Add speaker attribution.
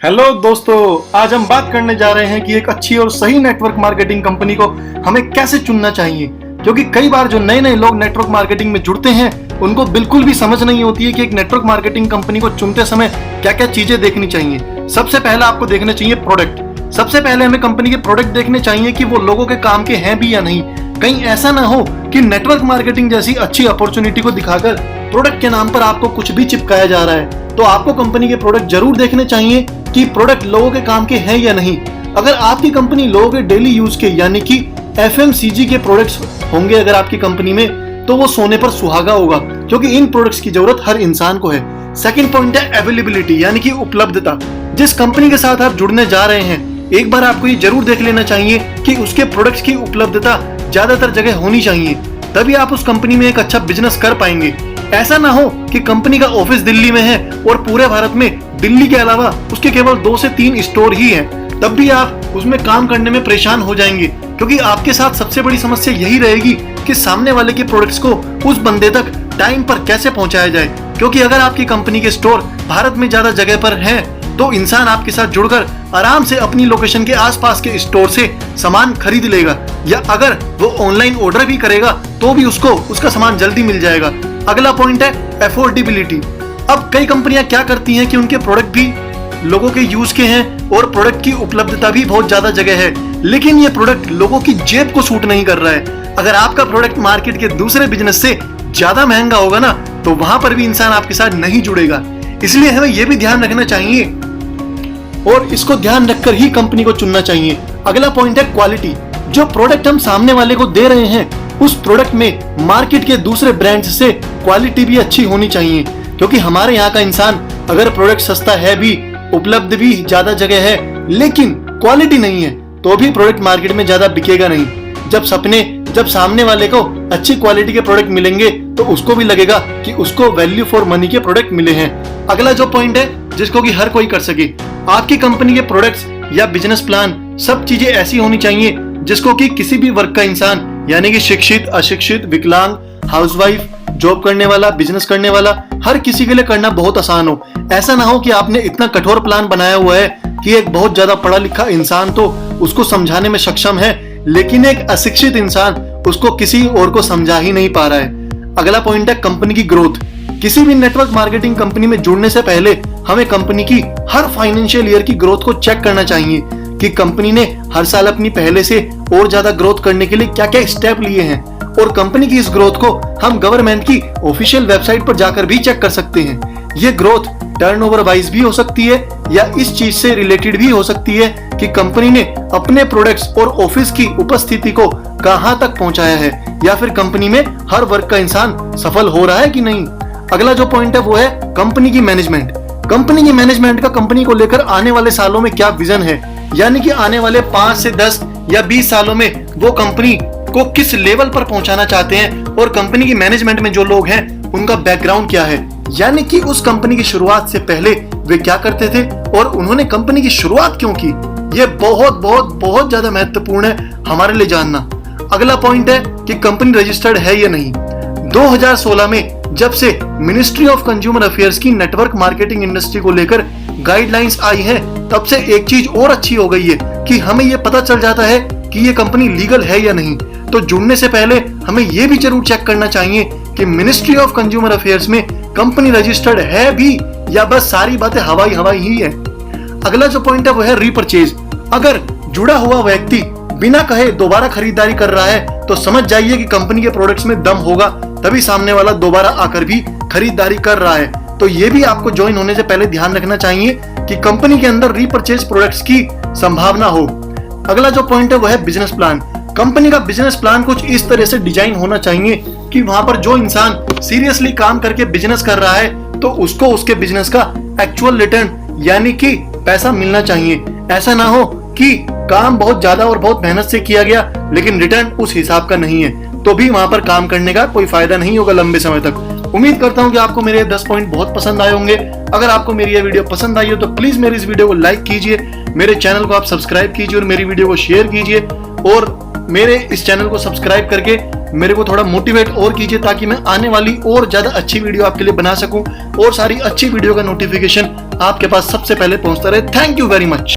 Speaker 1: Hello दोस्तों, आज हम बात करने जा रहे हैं कि एक अच्छी और सही नेटवर्क मार्केटिंग कंपनी को हमें कैसे चुनना चाहिए। क्योंकि कई बार जो नए नए लोग नेटवर्क मार्केटिंग में जुड़ते हैं उनको बिल्कुल भी समझ नहीं होती है कि एक नेटवर्क मार्केटिंग कंपनी को चुनते समय क्या क्या चीजें देखनी चाहिए। सबसे पहला आपको देखना चाहिए प्रोडक्ट। सबसे पहले हमें कंपनी के प्रोडक्ट देखने चाहिए कि वो लोगों के काम के हैं भी या नहीं। कहीं ऐसा ना हो कि नेटवर्क मार्केटिंग जैसी अच्छी अपॉर्चुनिटी को दिखाकर प्रोडक्ट के नाम पर आपको कुछ भी चिपकाया जा रहा है। तो आपको कंपनी के प्रोडक्ट जरूर देखने चाहिए कि प्रोडक्ट लोगों के काम के हैं या नहीं। अगर आपकी कंपनी लोगों के डेली यूज के यानी कि FMCG के प्रोडक्ट्स होंगे अगर आपकी कंपनी में, तो वो सोने पर सुहागा होगा, क्योंकि इन प्रोडक्ट्स की जरूरत हर इंसान को है। सेकंड पॉइंट है अवेलेबिलिटी यानी कि उपलब्धता। जिस कंपनी के साथ आप जुड़ने जा रहे हैं एक बार आपको ये जरूर देख लेना चाहिए कि उसके प्रोडक्ट्स की उपलब्धता ज्यादातर जगह होनी चाहिए, तभी आप उस कंपनी में एक अच्छा बिजनेस कर पाएंगे। ऐसा ना हो कि कंपनी का ऑफिस दिल्ली में है और पूरे भारत में दिल्ली के अलावा उसके केवल 2 से 3 स्टोर ही हैं, तब भी आप उसमें काम करने में परेशान हो जाएंगे। क्योंकि आपके साथ सबसे बड़ी समस्या यही रहेगी कि सामने वाले के प्रोडक्ट्स को उस बंदे तक टाइम पर कैसे पहुंचाया जाए। क्योंकि अगर आपकी कंपनी के स्टोर भारत में ज्यादा जगह पर हैं, तो इंसान आपके साथ जुड़कर आराम से अपनी लोकेशन के आसपास के स्टोर से सामान खरीद लेगा, या अगर वो ऑनलाइन ऑर्डर भी करेगा तो भी उसको उसका सामान जल्दी मिल जाएगा। अगला पॉइंट है अफोर्डेबिलिटी। अब कई कंपनियां क्या करती हैं कि उनके प्रोडक्ट भी लोगों के यूज के हैं और प्रोडक्ट की उपलब्धता भी बहुत ज्यादा जगह है, लेकिन ये प्रोडक्ट लोगों की जेब को सूट नहीं कर रहा है। अगर आपका प्रोडक्ट मार्केट के दूसरे बिजनेस से ज्यादा महंगा होगा ना, तो वहां पर भी इंसान आपके साथ नहीं जुड़ेगा। इसलिए हमें यह भी ध्यान रखना चाहिए और इसको ध्यान रखकर ही कंपनी को चुनना चाहिए। अगला पॉइंट है क्वालिटी। जो प्रोडक्ट हम सामने वाले को दे रहे हैं उस प्रोडक्ट में मार्केट के दूसरे ब्रांड्स से क्वालिटी भी अच्छी होनी चाहिए। क्योंकि हमारे यहाँ का इंसान अगर प्रोडक्ट सस्ता है भी, उपलब्ध भी ज्यादा जगह है, लेकिन क्वालिटी नहीं है, तो भी प्रोडक्ट मार्केट में ज्यादा बिकेगा नहीं। जब सामने वाले को अच्छी क्वालिटी के प्रोडक्ट मिलेंगे तो उसको भी लगेगा कि उसको वैल्यू फॉर मनी के प्रोडक्ट मिले हैं। अगला जो पॉइंट है जिसको कि हर कोई कर सके, आपकी कंपनी के प्रोडक्ट्स या बिजनेस प्लान सब चीजें ऐसी होनी चाहिए जिसको कि किसी भी वर्ग का इंसान यानी कि शिक्षित, अशिक्षित, विकलांग, हाउसवाइफ, जॉब करने वाला, बिजनेस करने वाला, हर किसी के लिए करना बहुत आसान हो। ऐसा ना हो कि आपने इतना कठोर प्लान बनाया हुआ है कि एक बहुत ज्यादा पढ़ा लिखा इंसान तो उसको समझाने में सक्षम है, लेकिन एक अशिक्षित इंसान उसको किसी और को समझा ही नहीं पा रहा है। अगला पॉइंट है कंपनी की ग्रोथ। किसी भी नेटवर्क मार्केटिंग कंपनी में जुड़ने से पहले हमें कंपनी की हर फाइनेंशियल ईयर की ग्रोथ को चेक करना चाहिए कि कंपनी ने हर साल अपनी पहले से और ज्यादा ग्रोथ करने के लिए क्या क्या स्टेप लिए हैं। और कंपनी की इस ग्रोथ को हम गवर्नमेंट की ऑफिशियल वेबसाइट पर जाकर भी चेक कर सकते हैं। ये ग्रोथ टर्नओवर वाइज भी हो सकती है या इस चीज से रिलेटेड भी हो सकती है कि कंपनी ने अपने प्रोडक्ट्स और ऑफिस की उपस्थिति को कहां तक पहुंचाया है, या फिर कंपनी में हर वर्ग का इंसान सफल हो रहा है कि नहीं। अगला जो पॉइंट है वो है कंपनी की मैनेजमेंट। कंपनी की मैनेजमेंट का कंपनी को लेकर आने वाले सालों में क्या विजन है, यानी कि आने वाले 5 से 10 या 20 सालों में वो कंपनी को किस लेवल पर पहुंचाना चाहते हैं, और कंपनी की मैनेजमेंट में जो लोग हैं उनका बैकग्राउंड क्या है, यानी कि उस कंपनी की शुरुआत से पहले वे क्या करते थे और उन्होंने कंपनी की शुरुआत क्यों की। ये बहुत बहुत बहुत ज्यादा महत्वपूर्ण है हमारे लिए जानना। अगला पॉइंट है कि कंपनी रजिस्टर्ड है या नहीं। 2016 में जब से मिनिस्ट्री ऑफ कंज्यूमर अफेयर्स की नेटवर्क मार्केटिंग इंडस्ट्री को लेकर गाइडलाइंस आई है, तब से एक चीज और अच्छी हो गई है कि हमें यह पता चल जाता है कि ये कंपनी लीगल है या नहीं। तो जुड़ने से पहले हमें यह भी जरूर चेक करना चाहिए कि मिनिस्ट्री ऑफ कंज्यूमर अफेयर्स में कंपनी रजिस्टर्ड है भी या बस सारी बातें हवाई हवाई ही है। अगला जो पॉइंट है वो है रीपरचेज। अगर जुड़ा हुआ व्यक्ति बिना कहे दोबारा खरीदारी कर रहा है तो समझ जाइए कि कंपनी के प्रोडक्ट्स में दम होगा, तभी सामने वाला दोबारा आकर भी खरीदारी कर रहा है। तो ये भी आपको ज्वाइन होने से पहले ध्यान रखना चाहिए कि कंपनी के अंदर रीपरचेज प्रोडक्ट्स की संभावना हो। अगला जो पॉइंट है वो है बिजनेस प्लान। कंपनी का बिजनेस प्लान कुछ इस तरह से डिजाइन होना चाहिए कि वहां पर जो इंसान सीरियसली काम करके बिजनेस कर रहा है तो उसको उसके बिजनेस का एक्चुअल रिटर्न यानी कि पैसा मिलना चाहिए। ऐसा ना हो कि काम बहुत ज्यादा और बहुत मेहनत से किया गया लेकिन रिटर्न उस हिसाब का नहीं है, तो भी वहां पर काम करने का कोई फायदा नहीं होगा लंबे समय तक। उम्मीद करता हूं कि आपको मेरे 10 पॉइंट बहुत पसंद आए होंगे। अगर आपको मेरी ये वीडियो पसंद आई हो तो प्लीज मेरे इस वीडियो को लाइक कीजिए, मेरे चैनल को आप सब्सक्राइब कीजिए और मेरी वीडियो को शेयर कीजिए। और मेरे इस चैनल को सब्सक्राइब करके मेरे को थोड़ा मोटिवेट और कीजिए ताकि मैं आने वाली और ज्यादा अच्छी वीडियो आपके लिए बना सकूं और सारी अच्छी वीडियो का नोटिफिकेशन आपके पास सबसे पहले पहुंचता रहे। Thank you very much.